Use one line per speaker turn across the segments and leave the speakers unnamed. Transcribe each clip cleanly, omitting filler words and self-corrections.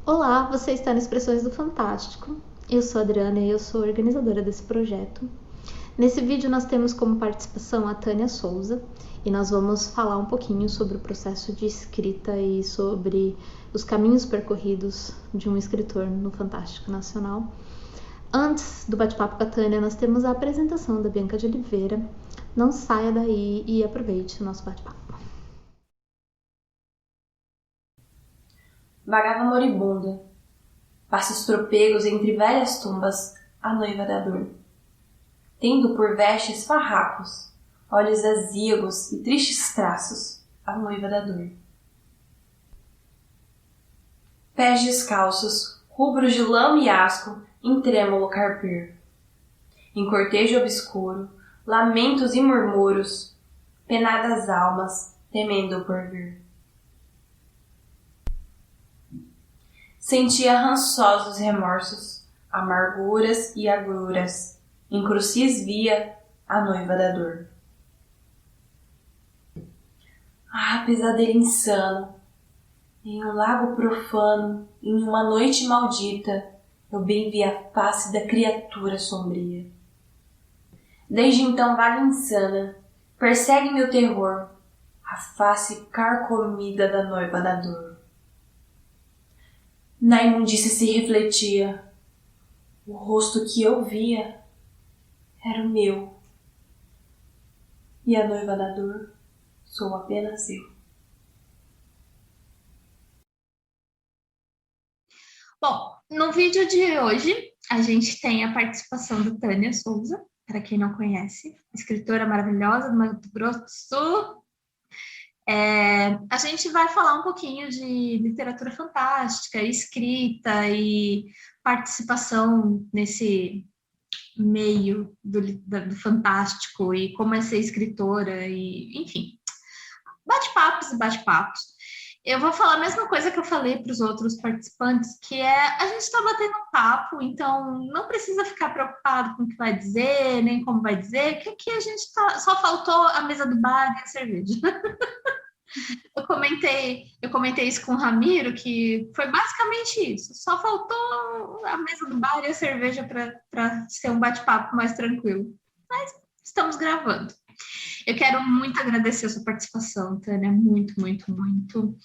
Olá, você está no Expressões do Fantástico. Eu sou a Adriana e eu sou organizadora desse projeto. Nesse vídeo nós temos como participação a Tânia Souza e nós vamos falar um pouquinho sobre o processo de escrita e sobre os caminhos percorridos de um escritor no Fantástico Nacional. Antes do bate-papo com a Tânia, nós temos a apresentação da Bianca de Oliveira. Não saia daí e aproveite o nosso bate-papo.
Vagava moribunda, passos tropegos entre velhas tumbas, a noiva da dor. Tendo por vestes farrapos, olhos azíagos e tristes traços, a noiva da dor. Pés descalços, rubros de lama e asco, em trêmulo carpir. Em cortejo obscuro, lamentos e murmúrios, penadas almas, temendo o porvir. Sentia rançosos remorsos, amarguras e agruras, em crucis via a noiva da dor. Ah, pesadelo insano! Em um lago profano, em uma noite maldita, eu bem vi a face da criatura sombria. Desde então vaga insana, persegue-me o terror, a face carcomida da noiva da dor. Na imundícia se refletia, o rosto que eu via era o meu, e a noiva da dor sou apenas eu.
Bom, no vídeo de hoje a gente tem a participação da Tânia Souza, para quem não conhece, escritora maravilhosa do Mato Grosso do Sul. A gente vai falar um pouquinho de literatura fantástica, escrita e participação nesse meio do fantástico e como é ser escritora e, enfim, bate-papos e bate-papos. Eu vou falar a mesma coisa que eu falei para os outros participantes, que é a gente está batendo um papo, então não precisa ficar preocupado com o que vai dizer, nem como vai dizer, que aqui a gente só faltou a mesa do bar e a cerveja. Eu comentei isso com o Ramiro, que foi basicamente isso. Só faltou a mesa do bar e a cerveja para ser um bate-papo mais tranquilo. Mas estamos gravando. Eu quero muito agradecer a sua participação, Tânia, muito, muito, muito.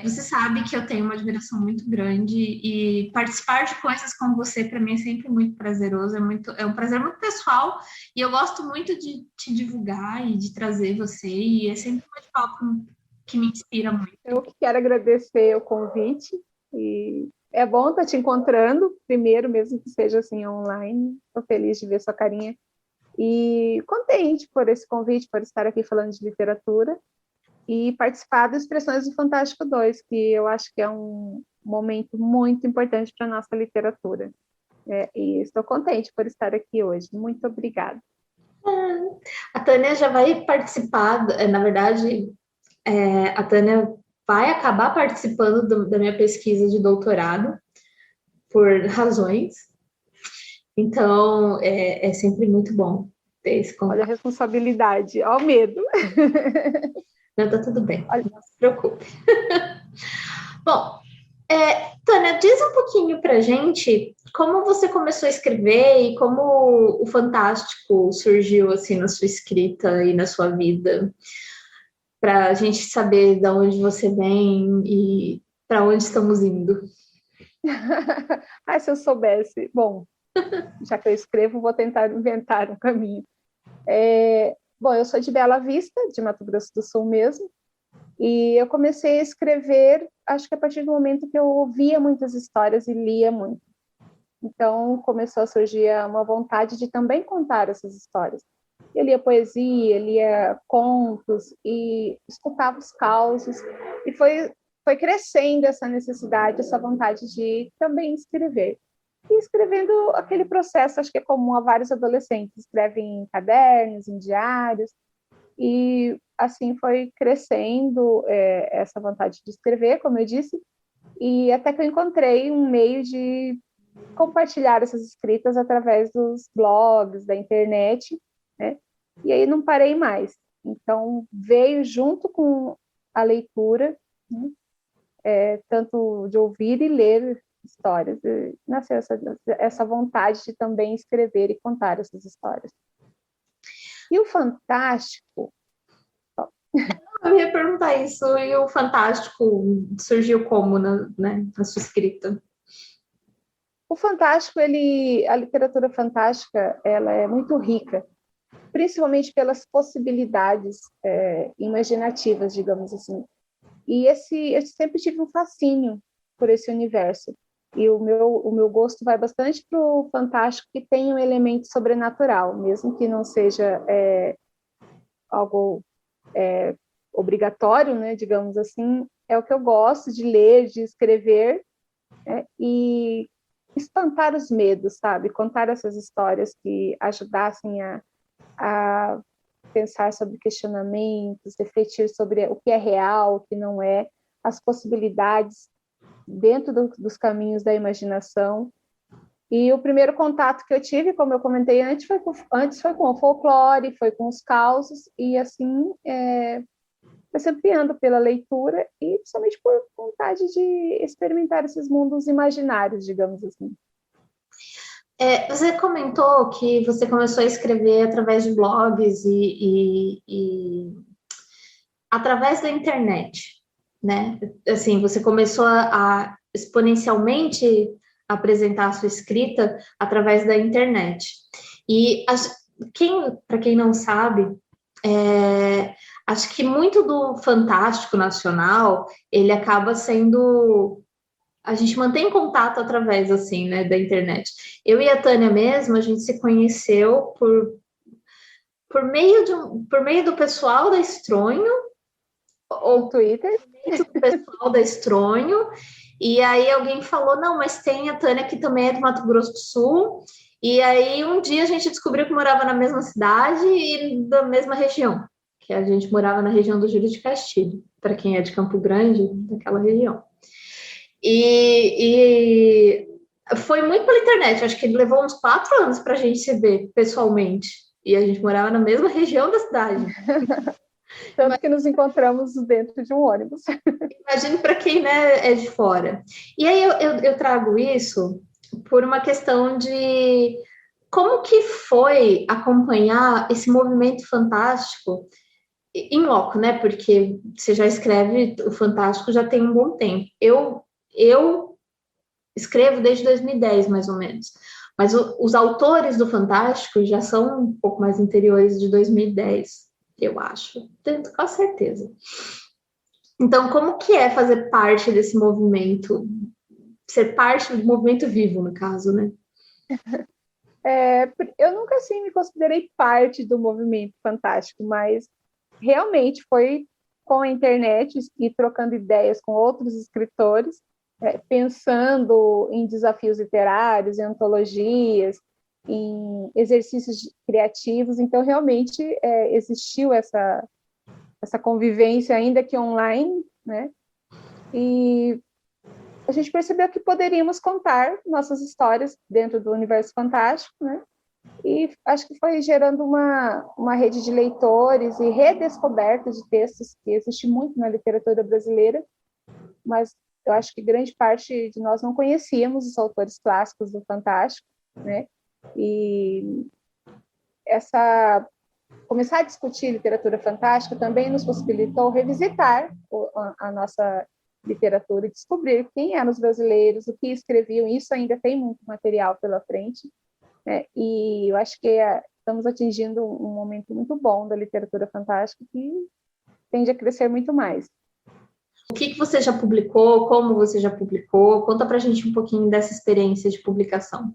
Você sabe que eu tenho uma admiração muito grande e participar de coisas com você, para mim, é sempre muito prazeroso, é um prazer muito pessoal e eu gosto muito de te divulgar e de trazer você e é sempre um bate-papo que me inspira muito.
Eu que quero agradecer o convite e é bom estar te encontrando, primeiro, mesmo que seja assim online. Estou feliz de ver sua carinha e contente por esse convite, por estar aqui falando de literatura e participar das Expressões do Fantástico 2, que eu acho que é um momento muito importante para a nossa literatura. E estou contente por estar aqui hoje. Muito obrigada.
A Tânia já vai participar, na verdade, a Tânia vai acabar participando da minha pesquisa de doutorado por razões. Então, é sempre muito bom ter esse contato.
Olha a responsabilidade, olha o medo.
Não, tá tudo bem, não se preocupe. Bom, Tânia, diz um pouquinho pra gente como você começou a escrever e como o fantástico surgiu assim na sua escrita e na sua vida, para a gente saber de onde você vem e para onde estamos indo.
Se eu soubesse. Bom, já que eu escrevo, vou tentar inventar um caminho. Bom, eu sou de Bela Vista, de Mato Grosso do Sul mesmo, e eu comecei a escrever, acho que a partir do momento que eu ouvia muitas histórias e lia muito. Então, começou a surgir uma vontade de também contar essas histórias. Eu lia poesia, lia contos e escutava os causos, e foi crescendo essa necessidade, essa vontade de também escrever. E escrevendo aquele processo, acho que é comum a vários adolescentes, escrevem em cadernos, em diários, e assim foi crescendo essa vontade de escrever, como eu disse, e até que eu encontrei um meio de compartilhar essas escritas através dos blogs, da internet, né? E aí não parei mais. Então, veio junto com a leitura, né? tanto de ouvir e ler histórias. E nasceu essa vontade de também escrever e contar essas histórias. E o fantástico...
Eu ia perguntar isso, e o fantástico surgiu como na sua escrita?
O fantástico, a literatura fantástica, ela é muito rica, principalmente pelas possibilidades imaginativas, digamos assim. E eu sempre tive um fascínio por esse universo. E o meu gosto vai bastante para o fantástico que tem um elemento sobrenatural, mesmo que não seja algo obrigatório, né, digamos assim. É o que eu gosto de ler, de escrever, e espantar os medos, sabe? Contar essas histórias que ajudassem a pensar sobre questionamentos, refletir sobre o que é real, o que não é, as possibilidades dentro dos caminhos da imaginação. E o primeiro contato que eu tive, como eu comentei antes, foi com o folclore, foi com os causos, e assim foi se ampliando pela leitura e somente por vontade de experimentar esses mundos imaginários, digamos assim.
Você comentou que você começou a escrever através de blogs e através da internet, né? Assim, você começou a exponencialmente apresentar a sua escrita através da internet. E para quem não sabe, acho que muito do fantástico nacional, ele acaba sendo... A gente mantém contato através, assim, né, da internet. Eu e a Tânia mesmo, a gente se conheceu por meio do pessoal da Estronho, ou
Twitter,
do pessoal da Estronho, e aí alguém falou, não, mas tem a Tânia que também é do Mato Grosso do Sul, e aí um dia a gente descobriu que morava na mesma cidade e da mesma região, que a gente morava na região do Júlio de Castilho, para quem é de Campo Grande, daquela região. E foi muito pela internet, acho que levou uns 4 anos para a gente se ver pessoalmente, e a gente morava na mesma região da cidade.
tanto que nos encontramos dentro de um ônibus.
Imagine para quem, né, é de fora. E aí eu trago isso por uma questão de como que foi acompanhar esse movimento fantástico em loco, né? Porque você já escreve o fantástico já tem um bom tempo. Eu escrevo desde 2010, mais ou menos. Mas os autores do fantástico já são um pouco mais anteriores de 2010, eu acho. Tenho quase certeza. Então, como que é fazer parte desse movimento? Ser parte do movimento vivo, no caso, né?
Eu nunca, assim, me considerei parte do movimento fantástico, mas realmente foi com a internet e trocando ideias com outros escritores, pensando em desafios literários, em antologias, em exercícios criativos. Então, realmente, existiu essa convivência, ainda que online, né? E a gente percebeu que poderíamos contar nossas histórias dentro do universo fantástico, né? E acho que foi gerando uma rede de leitores e redescoberta de textos que existe muito na literatura brasileira, mas eu acho que grande parte de nós não conhecíamos os autores clássicos do fantástico, né? E começar a discutir literatura fantástica também nos possibilitou revisitar a nossa literatura e descobrir quem eram os brasileiros, o que escreviam. Isso ainda tem muito material pela frente, né? E eu acho que estamos atingindo um momento muito bom da literatura fantástica que tende a crescer muito mais.
O que você já publicou? Como você já publicou? Conta pra gente um pouquinho dessa experiência de publicação.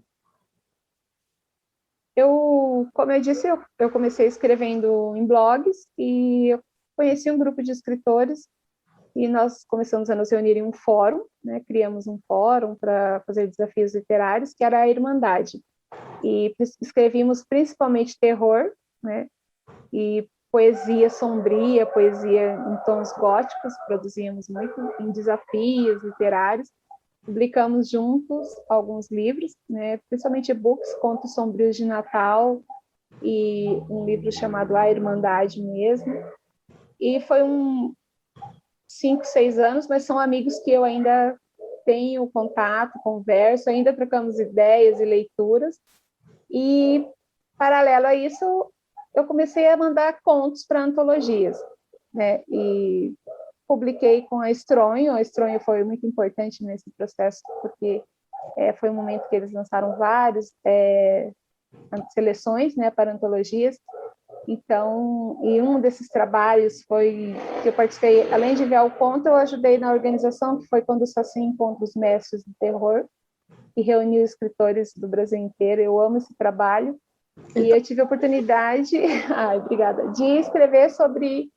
Como eu disse, eu comecei escrevendo em blogs e eu conheci um grupo de escritores e nós começamos a nos reunir em um fórum, né? Criamos um fórum para fazer desafios literários, que era a Irmandade. E escrevíamos principalmente terror, né? E poesia sombria, poesia em tons góticos, produzíamos muito em desafios literários. Publicamos juntos alguns livros, né? Principalmente e-books, Contos Sombrios de Natal e um livro chamado A Irmandade mesmo. E foi 5, 6 anos, mas são amigos que eu ainda tenho contato, converso, ainda trocamos ideias e leituras. E, paralelo a isso, eu comecei a mandar contos para antologias, né? E publiquei com a Estronho. A Estronho foi muito importante nesse processo, porque foi um momento que eles lançaram várias seleções, né, para antologias. Então, e um desses trabalhos foi que eu participei, além de enviar o conto, eu ajudei na organização, que foi quando o Saci encontra os mestres do terror, e reuniu escritores do Brasil inteiro. Eu amo esse trabalho. E eu tive a oportunidade, obrigada, de escrever sobre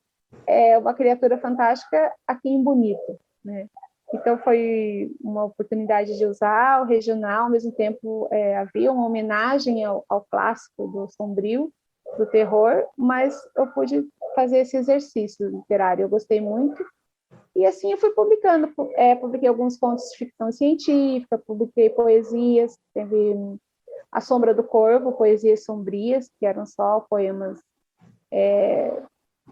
uma criatura fantástica aqui em Bonito, né? Então foi uma oportunidade de usar o regional, ao mesmo tempo havia uma homenagem ao clássico do Sombrio, do terror, mas eu pude fazer esse exercício literário, eu gostei muito. E assim eu fui publicando, publiquei alguns contos de ficção científica, publiquei poesias, teve A Sombra do Corvo, poesias sombrias, que eram só poemas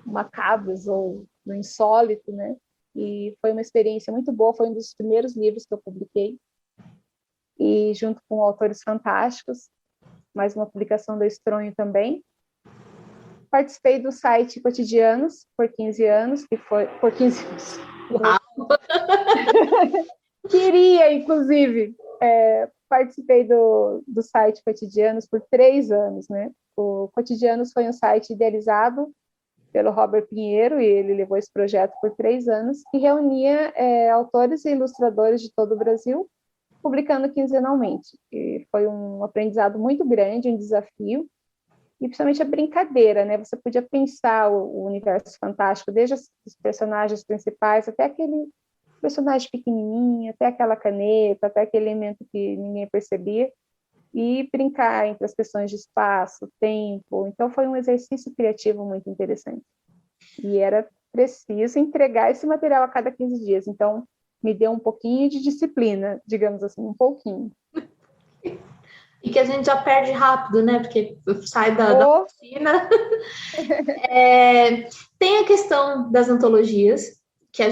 macabros ou do insólito, né? E foi uma experiência muito boa, foi um dos primeiros livros que eu publiquei, e junto com autores fantásticos, mais uma publicação da Estronho também. Participei do site Cotidianos por 15 anos, que foi por 15 anos. Queria, inclusive, participei do site Cotidianos por 3 anos, né? O Cotidianos foi um site idealizado pelo Robert Pinheiro, e ele levou esse projeto por 3 anos, que reunia autores e ilustradores de todo o Brasil, publicando quinzenalmente. E foi um aprendizado muito grande, um desafio, e principalmente a brincadeira, né? Você podia pensar o universo fantástico, desde os personagens principais, até aquele personagem pequenininho, até aquela caneta, até aquele elemento que ninguém percebia, e brincar entre as questões de espaço, tempo. Então foi um exercício criativo muito interessante. E era preciso entregar esse material a cada 15 dias. Então me deu um pouquinho de disciplina, digamos assim, um pouquinho.
E que a gente já perde rápido, né? Porque sai da rotina. Tem a questão das antologias, que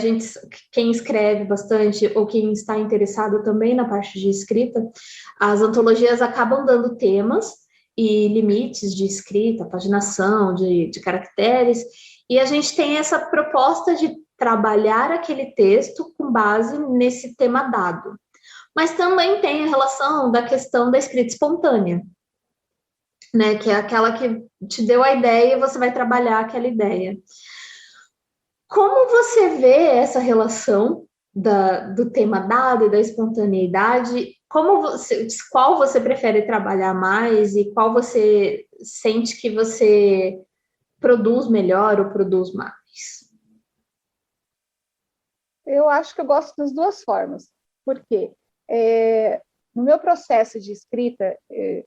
quem escreve bastante ou quem está interessado também na parte de escrita, as antologias acabam dando temas e limites de escrita, paginação, de caracteres, e a gente tem essa proposta de trabalhar aquele texto com base nesse tema dado. Mas também tem a relação da questão da escrita espontânea, né? Que é aquela que te deu a ideia e você vai trabalhar aquela ideia. Como você vê essa relação do tema dado e da espontaneidade? Qual você prefere trabalhar mais e qual você sente que você produz melhor ou produz mais?
Eu acho que eu gosto das duas formas. Por quê? No meu processo de escrita,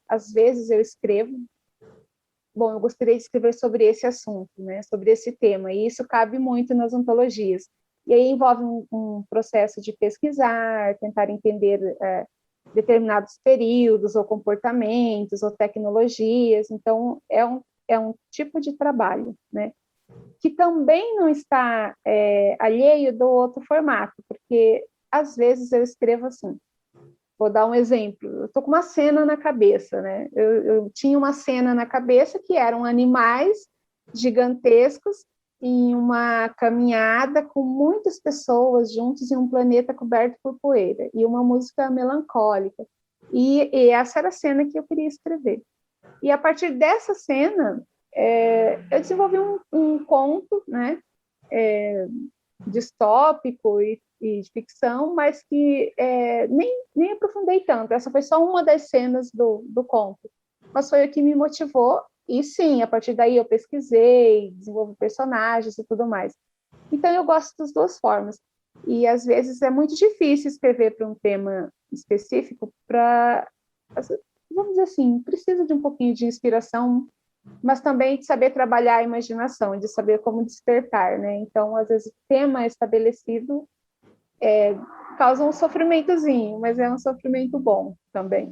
às vezes eu escrevo, eu gostaria de escrever sobre esse assunto, né, sobre esse tema, e isso cabe muito nas antologias. E aí envolve um processo de pesquisar, tentar entender determinados períodos, ou comportamentos, ou tecnologias. Então, é um tipo de trabalho, né, que também não está alheio do outro formato, porque às vezes eu escrevo assim. Vou dar um exemplo. Eu estou com uma cena na cabeça, né? Eu tinha uma cena na cabeça que eram animais gigantescos em uma caminhada com muitas pessoas juntos em um planeta coberto por poeira, e uma música melancólica. E essa era a cena que eu queria escrever. E a partir dessa cena, eu desenvolvi um conto, né? Distópico e de ficção, mas que nem aprofundei tanto. Essa foi só uma das cenas do conto, mas foi o que me motivou. E sim, a partir daí eu pesquisei, desenvolvi personagens e tudo mais. Então eu gosto das duas formas, e às vezes é muito difícil escrever para um tema específico, vamos dizer assim, precisa de um pouquinho de inspiração, mas também de saber trabalhar a imaginação, de saber como despertar, né? Então, às vezes, o tema estabelecido causa um sofrimentozinho, mas é um sofrimento bom também.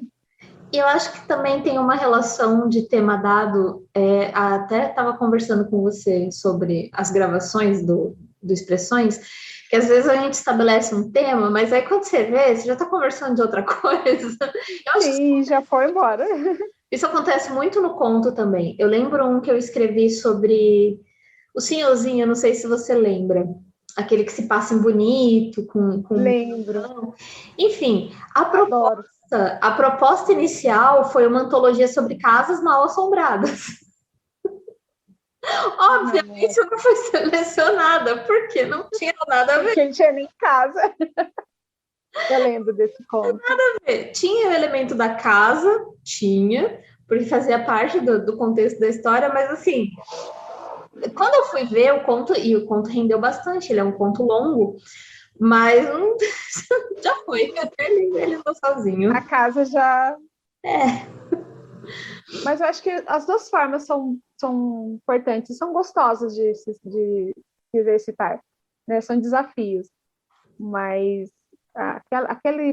E eu acho que também tem uma relação de tema dado, até estava conversando com você sobre as gravações do Expressões, que às vezes a gente estabelece um tema, mas aí quando você vê, você já está conversando de outra coisa. Eu acho que
Sim, já foi embora.
isso acontece muito no conto também. Eu lembro um que eu escrevi sobre o Senhorzinho, eu não sei se você lembra. Aquele que se passa em bonito, com...
Lembro,
Enfim,
adoro.
a proposta inicial foi uma antologia sobre casas mal assombradas. Obviamente eu não fui selecionada, porque não tinha nada a ver.
Porque não tinha nem casa. Eu lembro desse conto.
Tinha o elemento da casa, tinha, porque fazia parte do contexto da história, mas assim, quando eu fui ver o conto, e o conto rendeu bastante, ele é um conto longo, mas já foi, até ele andou sozinho.
A casa já...
É.
Mas eu acho que as duas formas são importantes, são gostosas de exercitar, né? São desafios, mas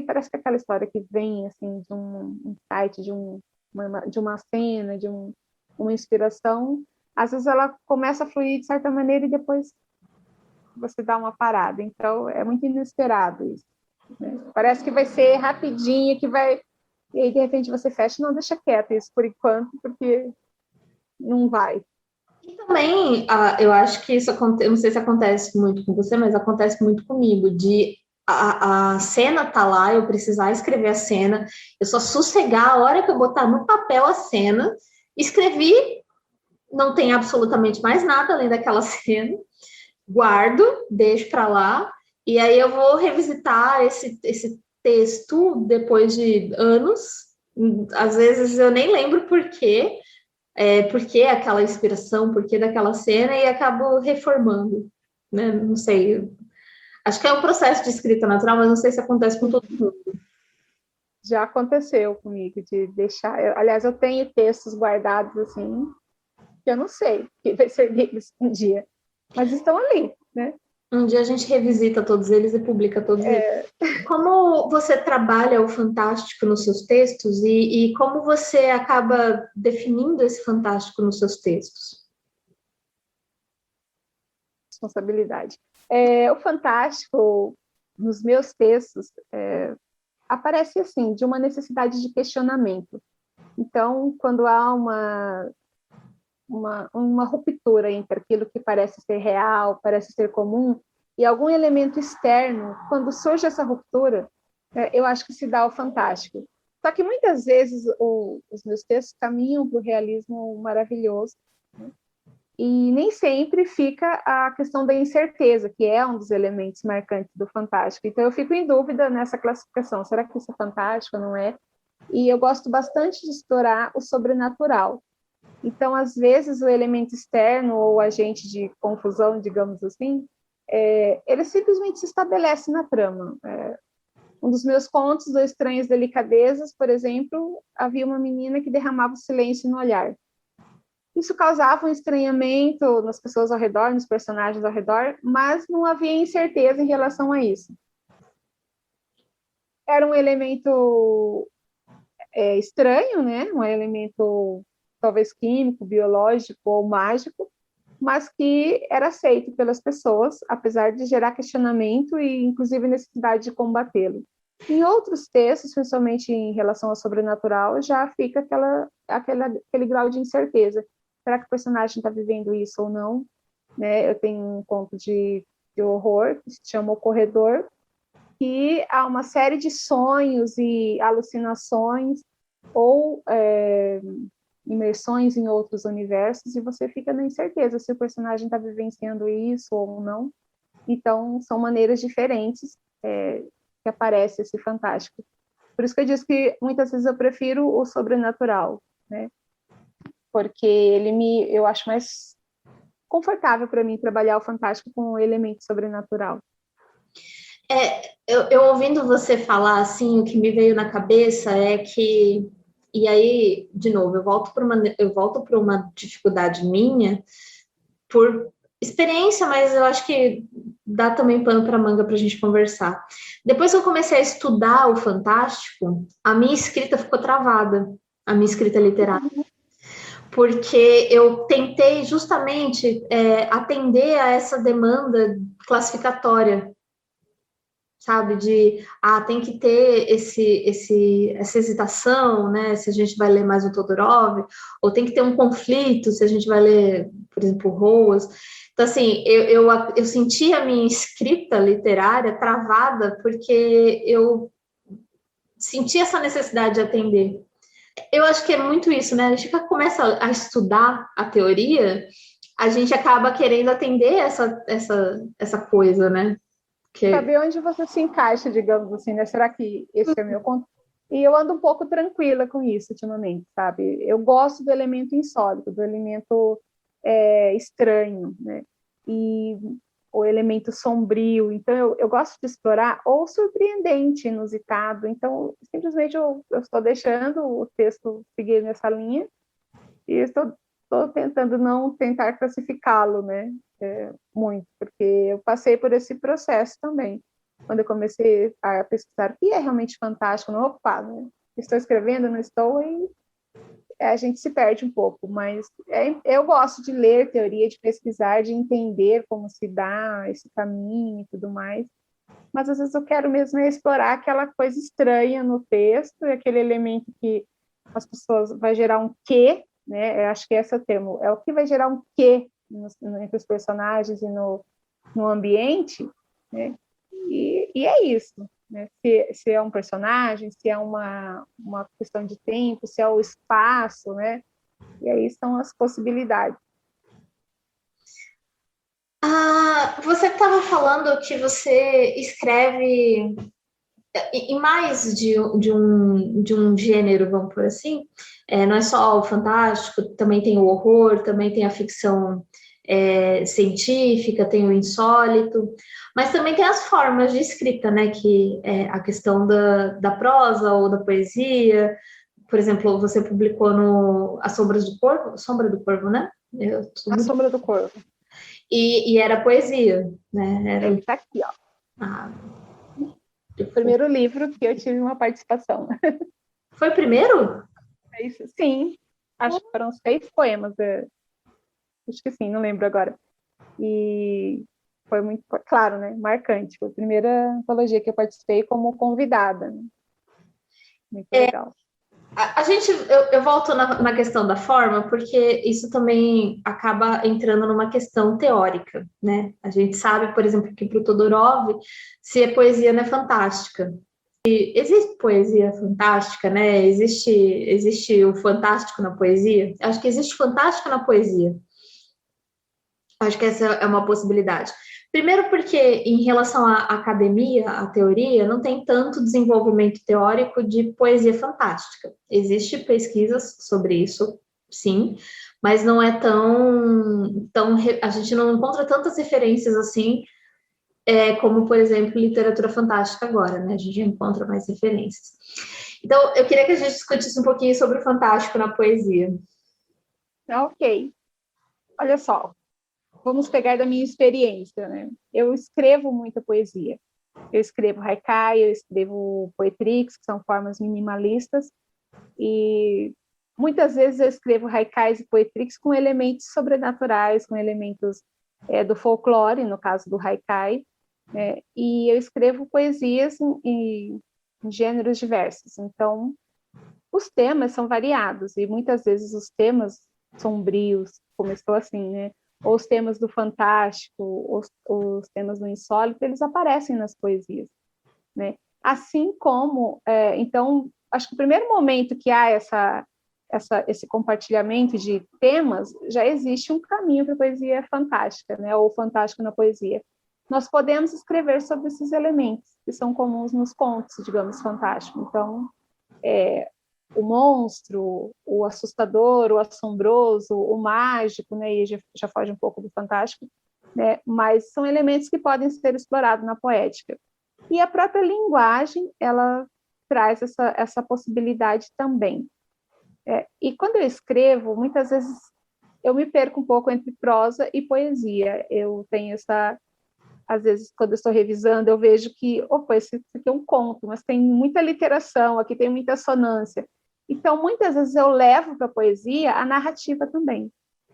parece que aquela história que vem assim de um site, de uma cena, uma inspiração, às vezes ela começa a fluir de certa maneira e depois você dá uma parada. Então é muito inesperado isso, né? Parece que vai ser rapidinho, que vai... E aí, de repente, você fecha, não, deixa quieto isso por enquanto, porque não vai.
E também, eu acho que isso acontece, eu não sei se acontece muito com você, mas acontece muito comigo, de a cena tá lá, eu precisar escrever a cena, eu só sossegar a hora que eu botar no papel a cena, escrevi, não tem absolutamente mais nada além daquela cena, guardo, deixo para lá, e aí eu vou revisitar esse texto depois de anos, às vezes eu nem lembro por quê, por que aquela inspiração, por que daquela cena, e acabo reformando, né? Não sei, acho que é um processo de escrita natural, mas não sei se acontece com todo mundo.
Já aconteceu comigo de deixar... aliás, eu tenho textos guardados assim, que eu não sei que vai ser deles um dia, mas estão ali, né?
Um dia a gente revisita todos eles e publica todos eles. Como você trabalha o fantástico nos seus textos e como você acaba definindo esse fantástico nos seus textos?
Responsabilidade. O fantástico nos meus textos aparece assim, de uma necessidade de questionamento. Então, quando há uma ruptura entre aquilo que parece ser real, parece ser comum, e algum elemento externo, quando surge essa ruptura, eu acho que se dá ao fantástico. Só que muitas vezes os meus textos caminham para o realismo maravilhoso, né? E nem sempre fica a questão da incerteza, que é um dos elementos marcantes do fantástico. Então eu fico em dúvida nessa classificação, será que isso é fantástico ou não é? E eu gosto bastante de explorar o sobrenatural. Então, às vezes, o elemento externo ou o agente de confusão, digamos assim, ele simplesmente se estabelece na trama. Um dos meus contos, do Estranhas Delicadezas, por exemplo, havia uma menina que derramava o silêncio no olhar. Isso causava um estranhamento nas pessoas ao redor, nos personagens ao redor, mas não havia incerteza em relação a isso. Era um elemento estranho, né? Um elemento talvez químico, biológico ou mágico, mas que era aceito pelas pessoas, apesar de gerar questionamento e, inclusive, necessidade de combatê-lo. Em outros textos, principalmente em relação ao sobrenatural, já fica aquele grau de incerteza. Será que o personagem está vivendo isso ou não? Né? Eu tenho um conto de horror que se chama O Corredor, que há uma série de sonhos e alucinações ou imersões em outros universos, e você fica na incerteza se o personagem está vivenciando isso ou não. Então, são maneiras diferentes que aparece esse fantástico. Por isso que eu disse que muitas vezes eu prefiro o sobrenatural, né? Porque eu acho mais confortável para mim trabalhar o fantástico com o elemento sobrenatural.
Eu ouvindo você falar assim, o que me veio na cabeça é que, e aí, de novo, eu volto para uma dificuldade minha por experiência, mas eu acho que dá também pano para manga para a gente conversar. Depois que eu comecei a estudar o fantástico, a minha escrita ficou travada, a minha escrita literária. Porque eu tentei justamente atender a essa demanda classificatória sabe? Tem que ter essa hesitação, né? Se a gente vai ler mais o Todorov, ou tem que ter um conflito se a gente vai ler, por exemplo, Roas. Então, assim, eu senti a minha escrita literária travada porque eu senti essa necessidade de atender. Eu acho que é muito isso, né? A gente começa a estudar a teoria, a gente acaba querendo atender essa coisa, né?
Saber onde você se encaixa, digamos assim, né? Será que esse é o meu ponto? E eu ando um pouco tranquila com isso ultimamente, sabe? Eu gosto do elemento insólito, do elemento estranho, né? E o elemento sombrio. Então, eu gosto de explorar, ou surpreendente, inusitado. Então, simplesmente eu estou deixando o texto seguir nessa linha e estou tentando não tentar classificá-lo, né? Muito, porque eu passei por esse processo também. Quando eu comecei a pesquisar o que é realmente fantástico, não ocupado, né? Estou escrevendo, não estou, e a gente se perde um pouco, mas eu gosto de ler teoria, de pesquisar, de entender como se dá esse caminho e tudo mais, mas às vezes eu quero mesmo explorar aquela coisa estranha no texto, aquele elemento que as pessoas vai gerar um quê, né? Eu acho que esse é o termo, é o que vai gerar um quê entre os personagens e no ambiente, né? E é isso, né? Se é um personagem, se é uma questão de tempo, se é o espaço, né? E aí são as possibilidades.
Você estava falando que você escreve em mais de um gênero, vamos por assim, não é só o fantástico, também tem o horror, também tem a ficção científica, tem o insólito, mas também tem as formas de escrita, né, que é a questão da prosa ou da poesia. Por exemplo, você publicou no A Sombra do Corvo, né?
A Sombra do Corvo.
E era poesia, né?
Ele está aqui, ó. O primeiro livro que eu tive uma participação.
Foi o primeiro?
Sim, acho que foram 6 poemas. Acho que sim, não lembro agora. E foi muito, claro, né? Marcante. Foi a primeira antologia que eu participei como convidada. Né? Muito legal.
Eu volto na questão da forma, porque isso também acaba entrando numa questão teórica, né? A gente sabe, por exemplo, que para o Todorov, se a poesia não é fantástica. E existe poesia fantástica, né? Existe o fantástico na poesia. Acho que existe fantástico na poesia. Acho que essa é uma possibilidade. Primeiro porque, em relação à academia, à teoria, não tem tanto desenvolvimento teórico de poesia fantástica. Existem pesquisas sobre isso, sim, mas não é tão a gente não encontra tantas referências assim, como, por exemplo, literatura fantástica agora, né? A gente já encontra mais referências. Então, eu queria que a gente discutisse um pouquinho sobre o fantástico na poesia.
Ok. Olha só. Vamos pegar da minha experiência, né? Eu escrevo muita poesia. Eu escrevo haikai, eu escrevo poetrix, que são formas minimalistas, e muitas vezes eu escrevo haikais e poetrix com elementos sobrenaturais, com elementos do folclore, no caso do haikai, e eu escrevo poesias em gêneros diversos. Então, os temas são variados, e muitas vezes os temas sombrios, começou assim, né? Ou os temas do fantástico, os temas do insólito, eles aparecem nas poesias, né? Assim como, então, acho que o primeiro momento que há esse compartilhamento de temas, já existe um caminho para a poesia fantástica, né? Ou fantástico na poesia. Nós podemos escrever sobre esses elementos que são comuns nos contos, digamos, fantástico. Então, o monstro, o assustador, o assombroso, o mágico, né? E já foge um pouco do fantástico, né? Mas são elementos que podem ser explorados na poética. E a própria linguagem, ela traz essa possibilidade também. E quando eu escrevo, muitas vezes eu me perco um pouco entre prosa e poesia. Eu tenho às vezes, quando eu estou revisando, eu vejo que, opa, esse aqui é um conto, mas tem muita literação, aqui tem muita assonância. Então, muitas vezes eu levo para a poesia a narrativa também,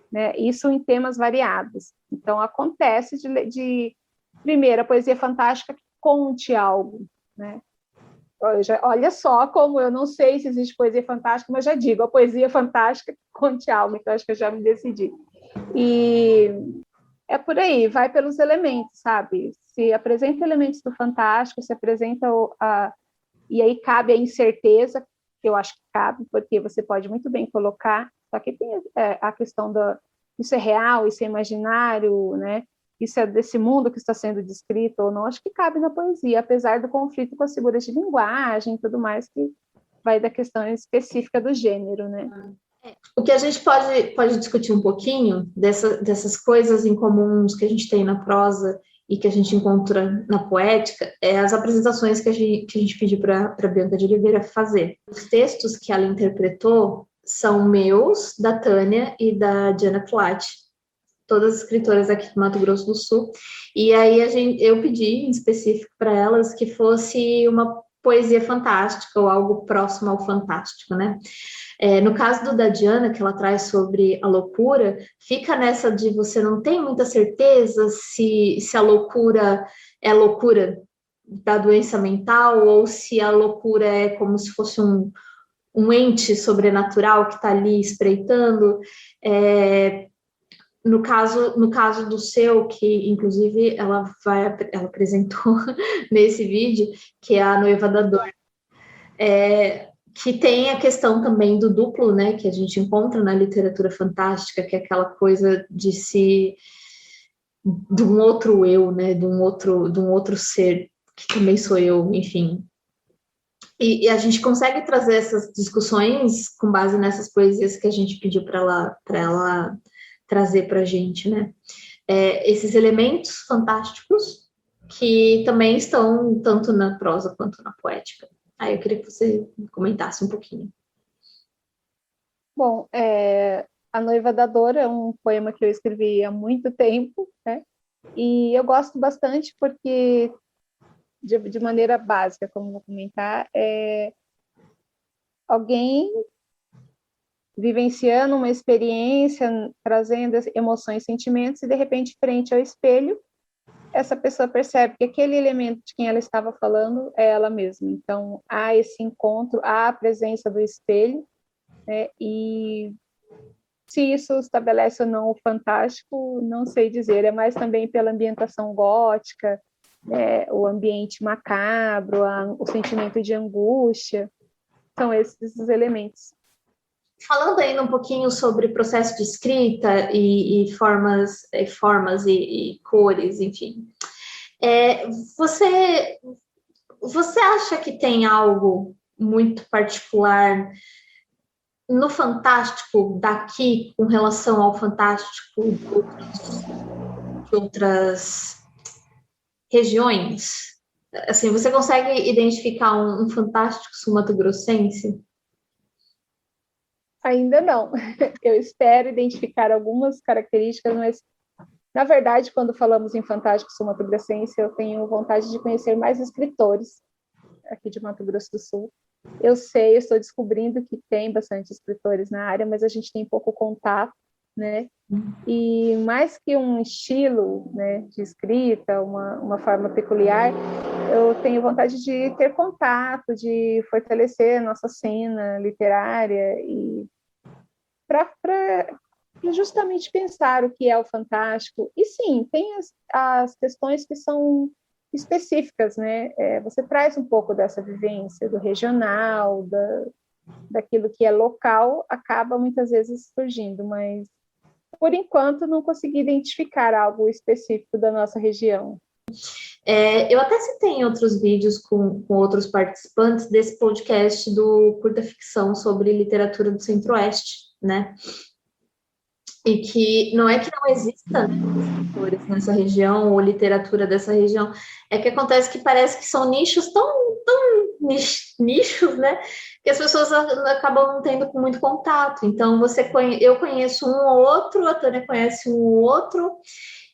né? Isso em temas variados. Então, acontece de primeiro, a poesia fantástica conte algo, né? Olha só como eu não sei se existe poesia fantástica, mas já digo, a poesia fantástica conte algo, então acho que eu já me decidi. E é por aí, vai pelos elementos, sabe? Se apresenta elementos do fantástico, se apresenta e aí cabe a incerteza, que eu acho que cabe, porque você pode muito bem colocar, só que tem a questão isso é real, isso é imaginário, né? Isso é desse mundo que está sendo descrito ou não, acho que cabe na poesia, apesar do conflito com as figuras de linguagem e tudo mais, que vai da questão específica do gênero, né?
O que a gente pode discutir um pouquinho dessas coisas em comuns que a gente tem na prosa e que a gente encontra na poética é as apresentações que a gente pediu para Bianca de Oliveira fazer. Os textos que ela interpretou são meus, da Tânia e da Diana Platti, todas escritoras aqui do Mato Grosso do Sul, e aí eu pedi em específico para elas que fosse uma poesia fantástica ou algo próximo ao fantástico, né? No caso da Diana, que ela traz sobre a loucura, fica nessa de você não tem muita certeza se a loucura é loucura da doença mental ou se a loucura é como se fosse um ente sobrenatural que está ali espreitando. No caso do seu, que inclusive ela apresentou nesse vídeo, que é a Noiva da Dor, que tem a questão também do duplo, né, que a gente encontra na literatura fantástica, que é aquela coisa de um outro eu, né, de um outro ser, que também sou eu, enfim. E a gente consegue trazer essas discussões com base nessas poesias que a gente pediu para ela trazer para a gente, né? Esses elementos fantásticos que também estão tanto na prosa quanto na poética. Aí eu queria que você comentasse um pouquinho.
Bom, A Noiva da Dor é um poema que eu escrevi há muito tempo, né? E eu gosto bastante porque, de maneira básica, como vou comentar, alguém vivenciando uma experiência, trazendo emoções, sentimentos, e de repente, frente ao espelho, essa pessoa percebe que aquele elemento de quem ela estava falando é ela mesma. Então, há esse encontro, há a presença do espelho, né? E se isso estabelece ou não o fantástico, não sei dizer. É mais também pela ambientação gótica, né? O ambiente macabro, o sentimento de angústia. São esses os elementos.
Falando ainda um pouquinho sobre processo de escrita e formas e cores, enfim. Você acha que tem algo muito particular no fantástico daqui com relação ao fantástico de outras regiões? Assim, você consegue identificar um fantástico sul-mato-grossense?
Ainda não. Eu espero identificar algumas características, mas, na verdade, quando falamos em fantástico sul-mato-grossense, eu tenho vontade de conhecer mais escritores aqui de Mato Grosso do Sul. Eu estou descobrindo que tem bastante escritores na área, mas a gente tem pouco contato, né? E mais que um estilo, né, de escrita, uma forma peculiar, eu tenho vontade de ter contato, de fortalecer a nossa cena literária e para justamente pensar o que é o fantástico. E sim, tem as questões que são específicas, né? Você traz um pouco dessa vivência do regional, daquilo que é local, acaba muitas vezes surgindo, mas por enquanto não consegui identificar algo específico da nossa região.
Eu até citei em outros vídeos com outros participantes desse podcast do Curta Ficção sobre literatura do Centro-Oeste, né? E que não é que não exista, né, escritores nessa região ou literatura dessa região, é que acontece que parece que são nichos tão nichos, né, que as pessoas acabam não tendo muito contato. Então, eu conheço um ou outro, a Tânia conhece um ou outro,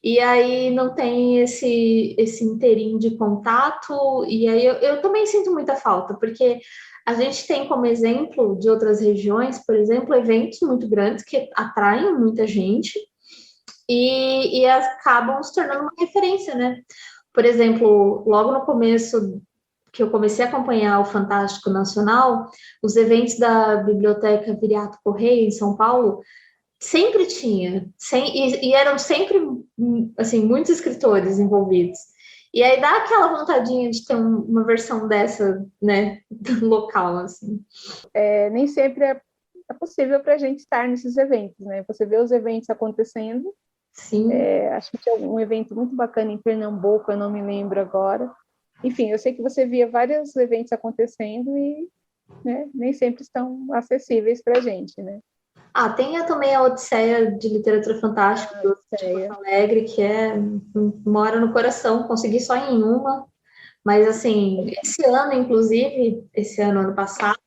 e aí não tem esse inteirinho de contato, e aí eu também sinto muita falta, porque a gente tem como exemplo de outras regiões, por exemplo, eventos muito grandes que atraem muita gente e acabam se tornando uma referência, né? por exemplo, logo no começo que eu comecei a acompanhar o Fantástico Nacional, os eventos da Biblioteca Viriato Correia, em São Paulo, sempre tinha, e eram sempre, assim, muitos escritores envolvidos. E aí dá aquela vontadinha de ter uma versão dessa, né, local, assim.
Nem sempre é possível para a gente estar nesses eventos, né? Você vê os eventos acontecendo.
Sim.
Acho que tinha um evento muito bacana em Pernambuco, eu não me lembro agora. Enfim, eu sei que você via vários eventos acontecendo e, né, nem sempre estão acessíveis para a gente, né?
Tem também a Odisseia de Literatura Fantástica de Porto Alegre, que mora no coração. Consegui só em uma, mas assim, esse ano, inclusive, ano passado,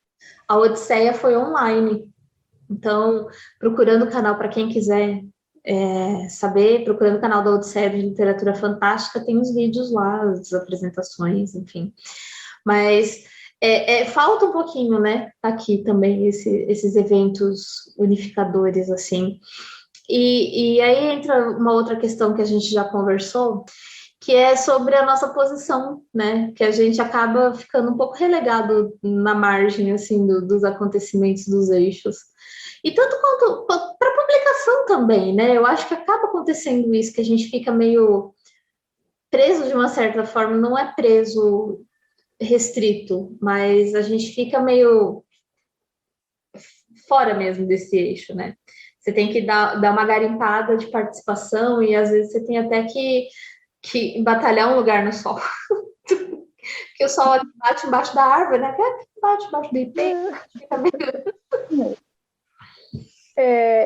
a Odisseia foi online. Então, procurando o canal para quem quiser saber, procurando o canal da Odisseia de Literatura Fantástica, tem os vídeos lá, as apresentações, enfim. Mas falta um pouquinho, né, aqui também esses eventos unificadores, assim. E aí entra uma outra questão que a gente já conversou, que é sobre a nossa posição, né, que a gente acaba ficando um pouco relegado na margem, assim, dos acontecimentos dos eixos. E tanto quanto para publicação também, né, eu acho que acaba acontecendo isso, que a gente fica meio preso de uma certa forma, não é preso restrito, mas a gente fica meio fora mesmo desse eixo, né? Você tem que dar uma garimpada de participação e às vezes você tem até que batalhar um lugar no sol. Porque o sol bate embaixo da árvore, né? Bate embaixo do IP.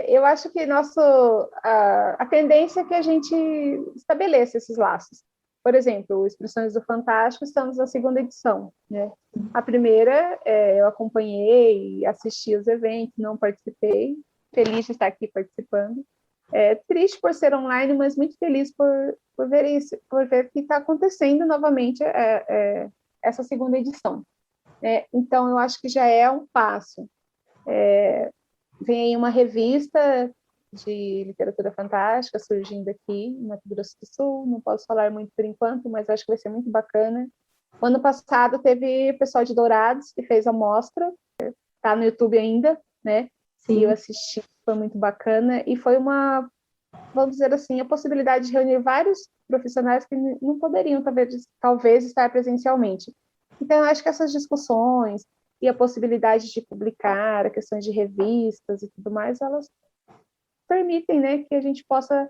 Eu acho que a tendência é que a gente estabeleça esses laços. Por exemplo, Expressões do Fantástico, estamos na 2ª edição, né? A primeira, eu acompanhei, assisti os eventos, não participei, feliz de estar aqui participando. Triste por ser online, mas muito feliz por ver isso, por ver que está acontecendo novamente essa 2ª edição. Então, eu acho que já é um passo. Vem aí uma revista de literatura fantástica surgindo aqui em Mato Grosso do Sul, não posso falar muito por enquanto, mas acho que vai ser muito bacana. O ano passado teve o pessoal de Dourados que fez a mostra, está no YouTube ainda, né? Sim. E eu assisti, foi muito bacana, e foi vamos dizer assim, a possibilidade de reunir vários profissionais que não poderiam talvez estar presencialmente. Então, eu acho que essas discussões e a possibilidade de publicar, questões de revistas e tudo mais, elas permitem, né, que a gente possa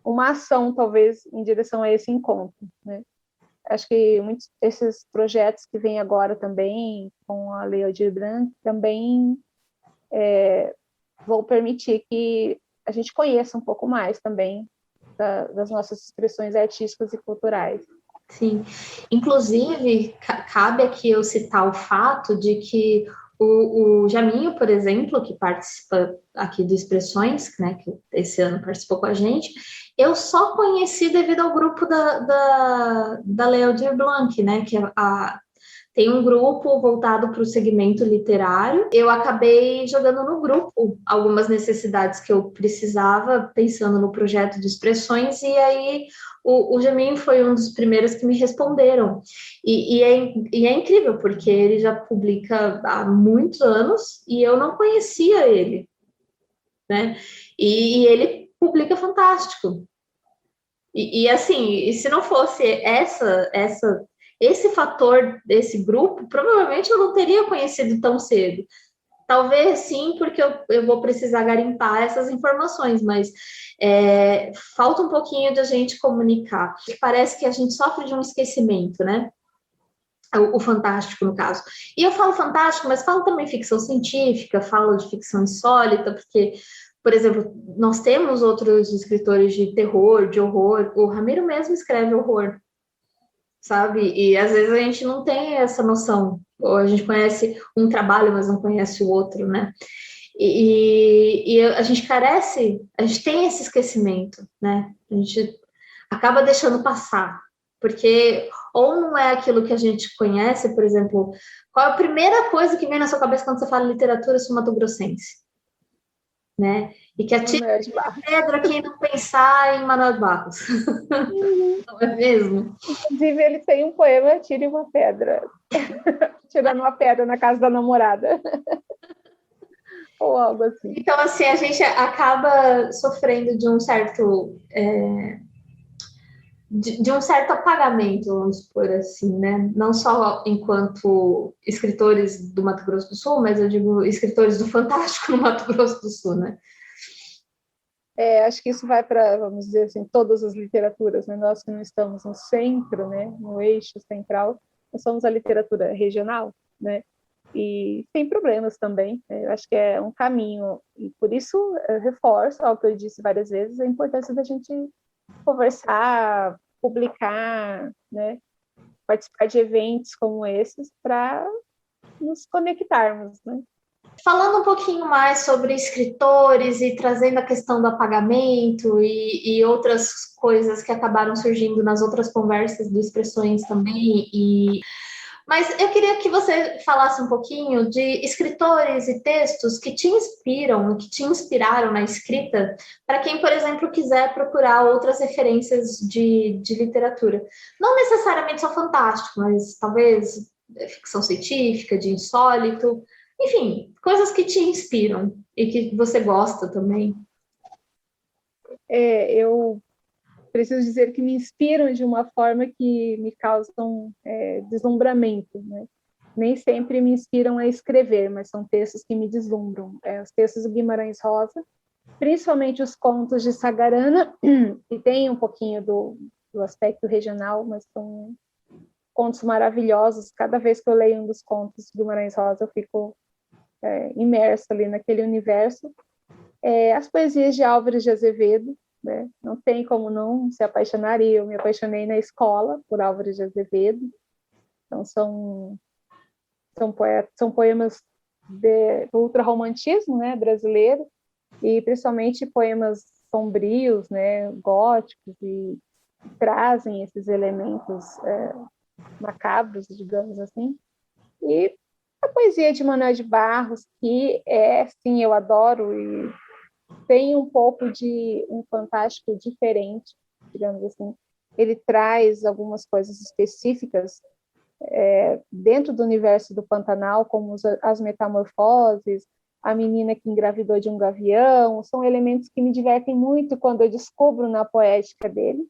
uma ação, talvez, em direção a esse encontro, né? Acho que muitos esses projetos que vêm agora também, com a Lei Aldir Blanc, também vão permitir que a gente conheça um pouco mais também das nossas expressões artísticas e culturais.
Sim, inclusive, cabe aqui eu citar o fato de que o Jaminho, por exemplo, que participa aqui do Expressões, né, que esse ano participou com a gente, eu só conheci devido ao grupo da Lei Aldir Blanc, né, que tem um grupo voltado para o segmento literário. Eu acabei jogando no grupo algumas necessidades que eu precisava, pensando no projeto de Expressões, e aí o Jaminho foi um dos primeiros que me responderam. E é incrível, porque ele já publica há muitos anos e eu não conhecia ele, né? E ele publica fantástico. E assim, se não fosse esse fator desse grupo, provavelmente eu não teria conhecido tão cedo. Talvez sim, porque eu vou precisar garimpar essas informações, mas falta um pouquinho de a gente comunicar. Parece que a gente sofre de um esquecimento, né? O fantástico, no caso. E eu falo fantástico, mas falo também ficção científica, falo de ficção insólita, porque, por exemplo, nós temos outros escritores de terror, de horror. O Ramiro mesmo escreve horror, sabe? E às vezes a gente não tem essa noção. Ou a gente conhece um trabalho, mas não conhece o outro, né? E a gente carece, a gente tem esse esquecimento, né? A gente acaba deixando passar, porque ou não é aquilo que a gente conhece, por exemplo, qual é a primeira coisa que vem na sua cabeça quando você fala literatura sul-mato-grossense? né? E que atire
Manuel de Barros.
pedra quem não pensar em Manuel de Barros. Não é mesmo?
Inclusive, ele tem um poema, Tire uma Pedra. Tirando uma pedra na casa da namorada. Ou algo assim.
Então, assim, a gente acaba sofrendo de um certo... de um certo apagamento, vamos supor assim, né? Não só enquanto escritores do Mato Grosso do Sul, mas eu digo escritores do Fantástico no Mato Grosso do Sul, né?
Acho que isso vai para, vamos dizer assim, todas as literaturas, né? Nós que não estamos no centro, né? No eixo central, nós somos a literatura regional, né? E tem problemas também, né? Eu acho que é um caminho, e por isso eu reforço, ao que eu disse várias vezes, a importância da gente conversar, publicar, né? Participar de eventos como esses para nos conectarmos, né?
Falando um pouquinho mais sobre escritores e trazendo a questão do apagamento e outras coisas que acabaram surgindo nas outras conversas do Expressões também. Mas eu queria que você falasse um pouquinho de escritores e textos que te inspiram, que te inspiraram na escrita, para quem, por exemplo, quiser procurar outras referências de literatura. Não necessariamente só fantástico, mas talvez ficção científica, de insólito. Enfim, coisas que te inspiram e que você gosta também.
Eu preciso dizer que me inspiram de uma forma que me causam deslumbramento, né? Nem sempre me inspiram a escrever, mas são textos que me deslumbram. Os textos do Guimarães Rosa, principalmente os contos de Sagarana, que tem um pouquinho do aspecto regional, mas são contos maravilhosos. Cada vez que eu leio um dos contos de Guimarães Rosa, eu fico imersa ali naquele universo. As poesias de Álvares de Azevedo, né? Não tem como não se apaixonar, e eu me apaixonei na escola por Álvares de Azevedo. Então são poemas do ultrarromantismo, né, brasileiro, e principalmente poemas sombrios, né, góticos, e trazem esses elementos macabros, digamos assim. E a poesia de Manuel de Barros, que sim, eu adoro, e tem um pouco de um fantástico diferente, digamos assim. Ele traz algumas coisas específicas dentro do universo do Pantanal, como as metamorfoses, a menina que engravidou de um gavião, são elementos que me divertem muito quando eu descubro na poética dele.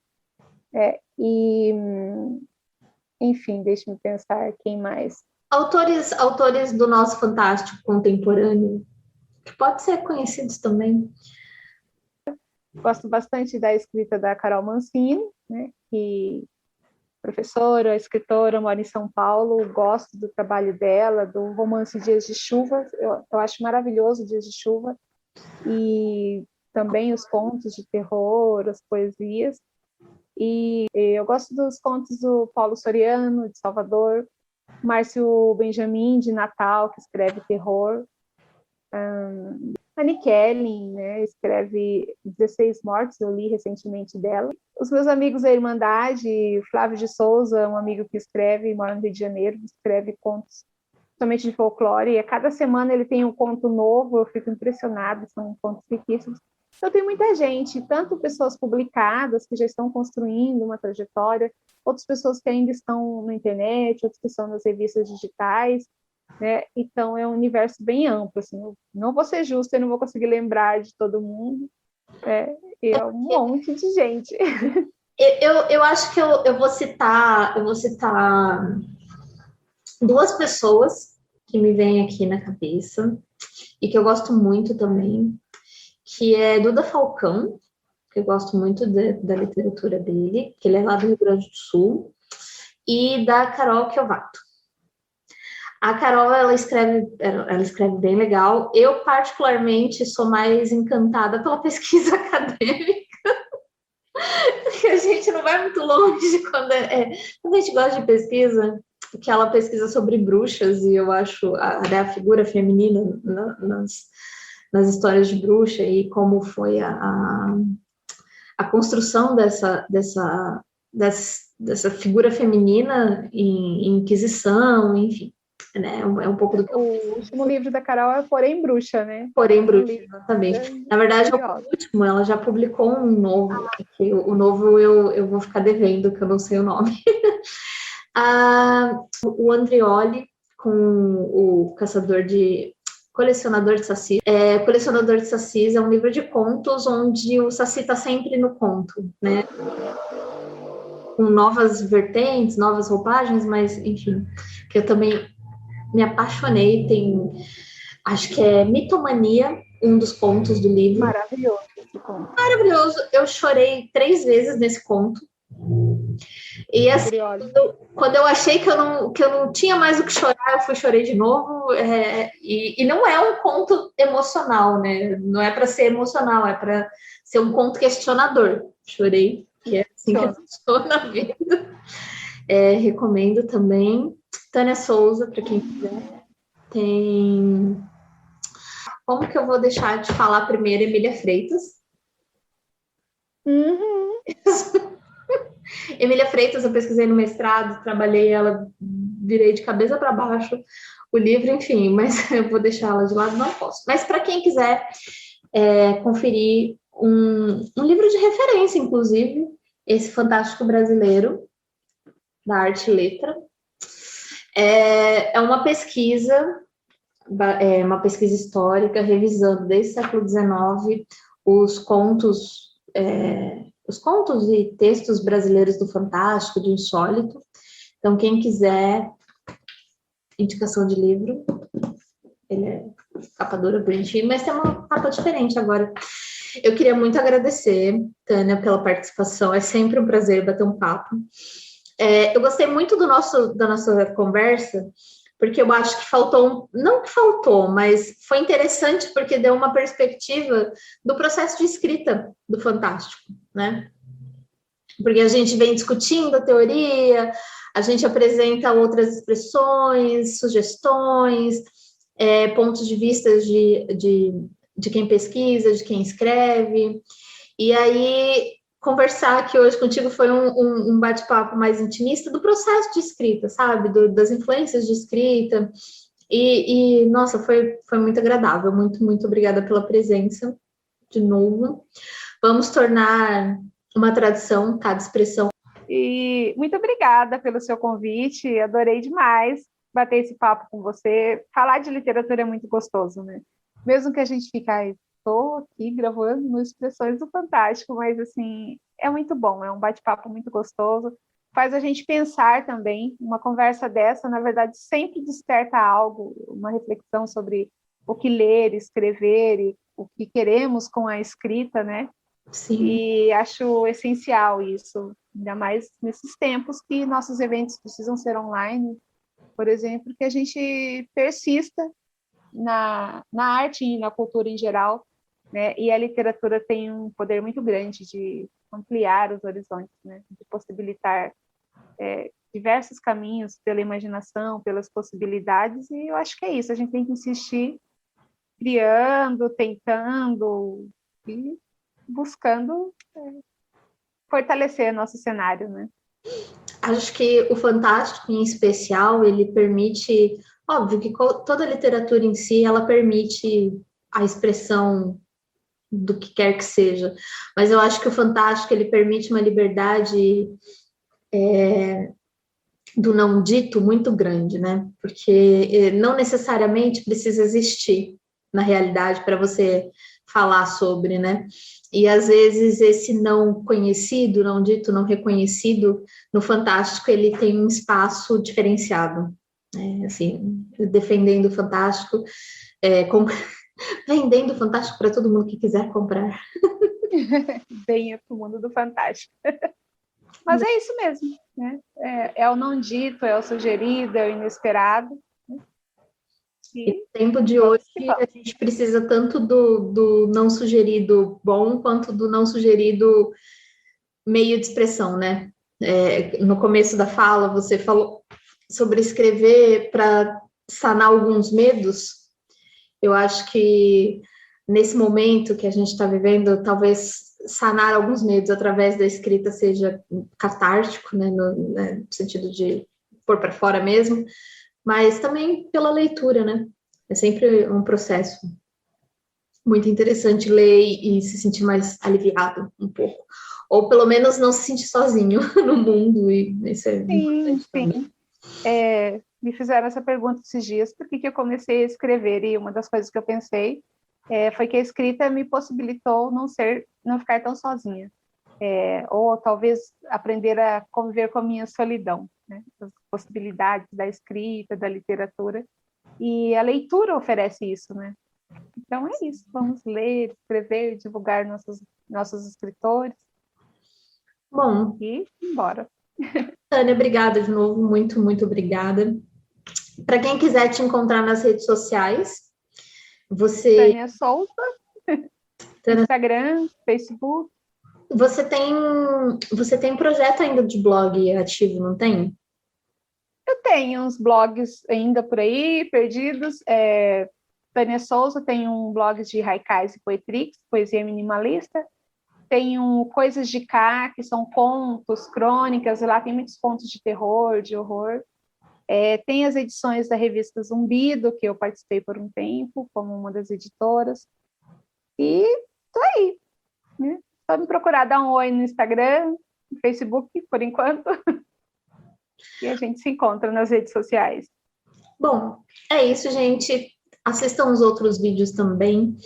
Enfim, deixe-me pensar, quem mais?
Autores do nosso fantástico contemporâneo, que pode ser conhecidos também.
Gosto bastante da escrita da Carol Mancini, né, que professora, escritora, mora em São Paulo, gosto do trabalho dela, do romance Dias de Chuva, eu acho maravilhoso Dias de Chuva, e também os contos de terror, as poesias, e eu gosto dos contos do Paulo Soriano, de Salvador, Márcio Benjamin, de Natal, que escreve terror, Annie Kelly, né, escreve 16 Mortes, eu li recentemente dela. Os meus amigos da Irmandade, Flávio de Souza, um amigo que escreve, mora no Rio de Janeiro, escreve contos somente de folclore, e a cada semana ele tem um conto novo, eu fico impressionada, são contos riquíssimos. Então tem muita gente, tanto pessoas publicadas, que já estão construindo uma trajetória, outras pessoas que ainda estão na internet, outras que estão nas revistas digitais, né? Então é um universo bem amplo, assim. Eu não vou ser justa, eu não vou conseguir lembrar de todo mundo, é um monte de gente.
Eu acho que eu vou citar duas pessoas que me vêm aqui na cabeça e que eu gosto muito também, que é Duda Falcão, que eu gosto muito da literatura dele, que ele é lá do Rio Grande do Sul, e da Carol Kiovato. A Carol, ela escreve bem legal. Eu, particularmente, sou mais encantada pela pesquisa acadêmica. Porque a gente não vai muito longe quando a gente gosta de pesquisa, aquela pesquisa sobre bruxas, e eu acho a figura feminina nas histórias de bruxa e como foi a construção dessa figura feminina em Inquisição, enfim. né? É um pouco do que eu
O último livro da Carol é Porém Bruxa, né?
Porém Bruxa,
livro
exatamente. Na verdade, é o
curioso.
último, ela já publicou um novo, que o novo eu vou ficar devendo, que eu não sei o nome. O Andreoli, com o Colecionador de Sacis. Colecionador de Sacis é um livro de contos onde o Saci está sempre no conto, né? Com novas vertentes, novas roupagens, mas, enfim, que eu também me apaixonei. Acho que é Mitomania, um dos contos do livro.
Maravilhoso esse conto.
Maravilhoso. Eu chorei 3 vezes nesse conto. E assim, quando eu achei que eu não tinha mais o que chorar, eu chorei de novo. E não é um conto emocional, né? Não é para ser emocional, é para ser um conto questionador. Chorei, que é assim que eu estou na vida. Recomendo também. Tânia Souza, para quem quiser. Tem... Como que eu vou deixar de falar primeiro? Emília Freitas.
Uhum.
Emília Freitas, eu pesquisei no mestrado, trabalhei ela, virei de cabeça para baixo o livro, enfim, mas eu vou deixar ela de lado, não posso. Mas para quem quiser conferir um livro de referência, inclusive, esse Fantástico Brasileiro, da Arte e Letra, é uma pesquisa histórica, revisando desde o século XIX os contos e textos brasileiros do Fantástico, do Insólito. Então, quem quiser indicação de livro, ele é capa dura, bonitinho, mas tem uma capa diferente agora. Eu queria muito agradecer, Tânia, pela participação. É sempre um prazer bater um papo. Eu gostei muito da nossa conversa, porque eu acho que faltou, não que faltou, mas foi interessante porque deu uma perspectiva do processo de escrita do Fantástico, né? Porque a gente vem discutindo a teoria, a gente apresenta outras expressões, sugestões, pontos de vista de quem pesquisa, de quem escreve, e aí conversar aqui hoje contigo foi um bate-papo mais intimista do processo de escrita, sabe? Das influências de escrita. E nossa, foi muito agradável. Muito, muito obrigada pela presença de novo. Vamos tornar uma tradição cada expressão.
E muito obrigada pelo seu convite. Adorei demais bater esse papo com você. Falar de literatura é muito gostoso, né? Mesmo que a gente fique estou aqui gravando no Expressões do Fantástico, mas assim, é muito bom, é um bate-papo muito gostoso, faz a gente pensar também. Uma conversa dessa, na verdade, sempre desperta algo, uma reflexão sobre o que ler, escrever e o que queremos com a escrita, né?
Sim.
E acho essencial isso, ainda mais nesses tempos que nossos eventos precisam ser online, por exemplo, que a gente persista na arte e na cultura em geral, né? E a literatura tem um poder muito grande de ampliar os horizontes, né? De possibilitar diversos caminhos pela imaginação, pelas possibilidades, e eu acho que é isso, a gente tem que insistir criando, tentando e buscando fortalecer nosso cenário, né?
Acho que o Fantástico, em especial, ele permite, óbvio que toda a literatura em si, ela permite a expressão do que quer que seja, mas eu acho que o Fantástico, ele permite uma liberdade do não dito muito grande, né? Porque não necessariamente precisa existir na realidade para você falar sobre, né? E às vezes esse não conhecido, não dito, não reconhecido, no Fantástico ele tem um espaço diferenciado, né? Assim, defendendo o Fantástico, vendendo o Fantástico para todo mundo que quiser comprar.
Venha para o mundo do Fantástico. Mas é isso mesmo, né? É o não dito, é o sugerido, é o inesperado. Né?
E no tempo de hoje, a gente precisa tanto do não sugerido bom, quanto do não sugerido meio de expressão, né? No começo da fala, você falou sobre escrever para sanar alguns medos. Eu acho que nesse momento que a gente está vivendo, talvez sanar alguns medos através da escrita seja catártico, né? No sentido de pôr para fora mesmo. mas também pela leitura, né? É sempre um processo muito interessante ler e se sentir mais aliviado um pouco. Ou pelo menos não se sentir sozinho no mundo, e isso é importante também.
Me fizeram essa pergunta esses dias, por que eu comecei a escrever? E uma das coisas que eu pensei foi que a escrita me possibilitou não ficar tão sozinha. Ou talvez aprender a conviver com a minha solidão, né? As possibilidades da escrita, da literatura. E a leitura oferece isso, né? Então é isso, vamos ler, escrever, divulgar nossos escritores.
Bom,
e embora.
Tânia, obrigada de novo, muito, muito obrigada. Para quem quiser te encontrar nas redes sociais, você...
Tânia Souza, Instagram, Facebook.
Você tem projeto ainda de blog ativo, não tem?
Eu tenho uns blogs ainda por aí, perdidos. Tânia Souza tem um blog de haikais e poetrix, poesia minimalista. Tenho Coisas de Cá, que são contos, crônicas, e lá tem muitos contos de terror, de horror. Tem as edições da revista Zumbido, que eu participei por um tempo, como uma das editoras. E tô aí, né? Só me procurar, dar um oi no Instagram, no Facebook, por enquanto. E a gente se encontra nas redes sociais.
Bom, é isso, gente. Assistam os outros vídeos também.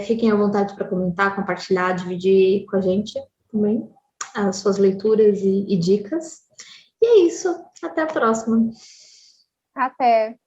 Fiquem à vontade para comentar, compartilhar, dividir com a gente também as suas leituras e dicas. E é isso. Até a próxima.
Até!